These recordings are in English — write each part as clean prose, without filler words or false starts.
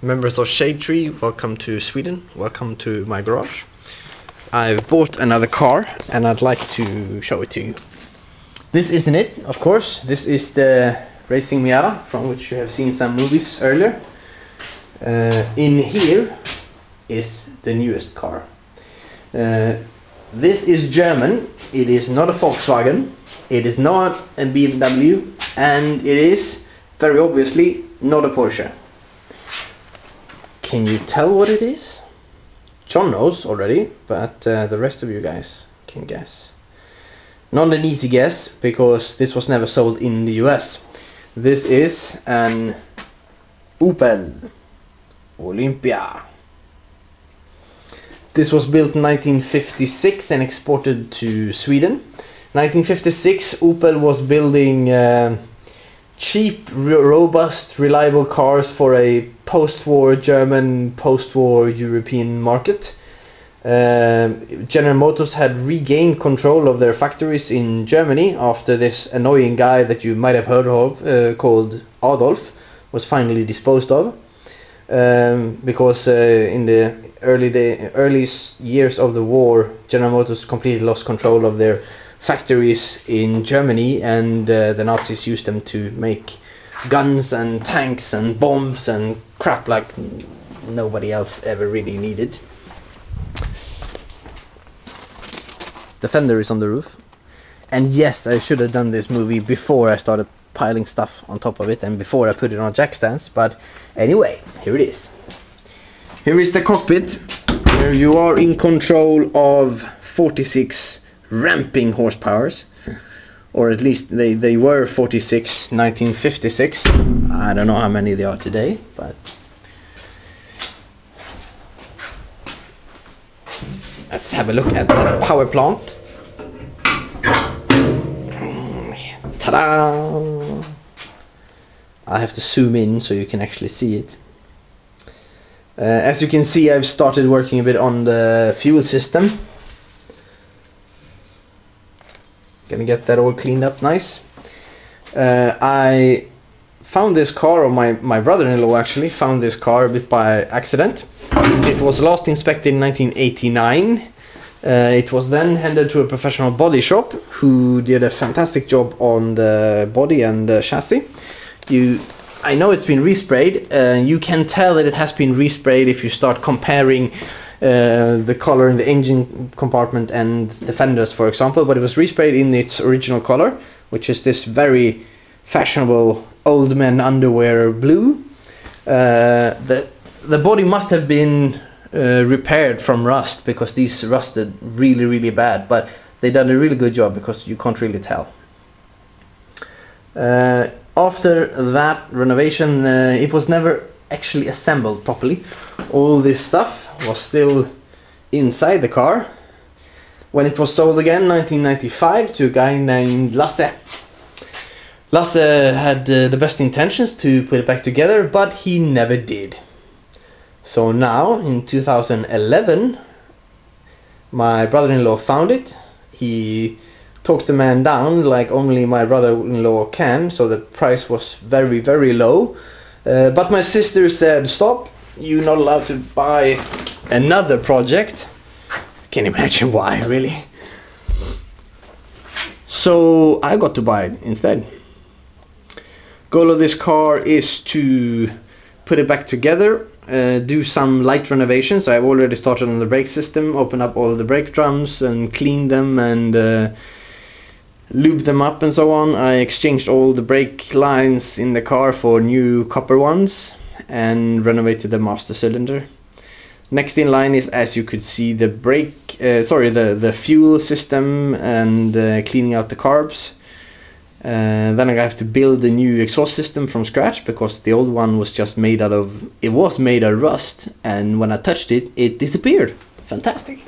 Members of Shade Tree, welcome to Sweden. Welcome to my garage. I've bought another car and I'd like to show it to you. This isn't it, of course. This is the Racing Miata, from which you have seen some movies earlier. In here is the newest car. This is German. It is not a Volkswagen. It is not a BMW, and it is very obviously not a Porsche. Can you tell what it is? John knows already, but the rest of you guys can guess. Not an easy guess, because this was never sold in the US. This is an Opel Olympia. This was built in 1956 and exported to Sweden. 1956, Opel was building cheap, robust, reliable cars for a post-war German, post-war European market. General Motors had regained control of their factories in Germany after this annoying guy that you might have heard of called Adolf was finally disposed of. Because in the early years of the war, General Motors completely lost control of their factories in Germany, and the Nazis used them to make guns and tanks and bombs and crap like nobody else ever really needed. The fender is on the roof. And yes, I should have done this movie before I started piling stuff on top of it and before I put it on jack stands, but anyway, here it is. Here is the cockpit, where you are in control of 46 ramping horsepowers, or at least they were 46 1956. I don't know how many they are today, but let's have a look at the power plant. Ta-da! I have to zoom in so you can actually see it. As you can see, I've started working a bit on the fuel system. Gonna get that all cleaned up nice. I found this car, or my brother-in-law actually found this car a bit by accident. It was last inspected in 1989. It was then handed to a professional body shop who did a fantastic job on the body and the chassis. I know it's been resprayed. You can tell that it has been resprayed if you start comparing the color in the engine compartment and the fenders, for example, but it was resprayed in its original color, which is this very fashionable old men underwear blue. The body must have been repaired from rust, because these rusted really bad, but they done a really good job because you can't really tell. After that renovation, it was never actually assembled properly. All this stuff was still inside the car when it was sold again 1995 to a guy named Lasse. Lasse had the best intentions to put it back together, but he never did. So now in 2011 my brother-in-law found it. He talked the man down like only my brother-in-law can, so the price was very low. But my sister said, stop, you're not allowed to buy another project. Can't imagine why, really. So I got to buy it instead. Goal of this car is to put it back together, do some light renovations. I've already started on the brake system, open up all the brake drums and clean them and lube them up and so on. I exchanged all the brake lines in the car for new copper ones and renovated the master cylinder. Next in line is, as you could see, the the fuel system and cleaning out the carbs. Then I have to build a new exhaust system from scratch, because the old one was just made out of rust, and when I touched it, it disappeared. Fantastic.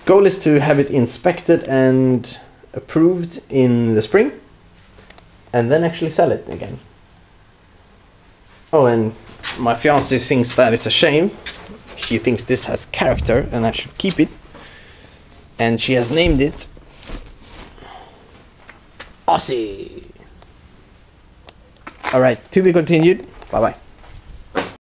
Goal is to have it inspected and approved in the spring, and then actually sell it again. Oh, and my fiancée thinks that it's a shame. She thinks this has character and I should keep it. And she has named it Aussie. All right, to be continued. Bye bye.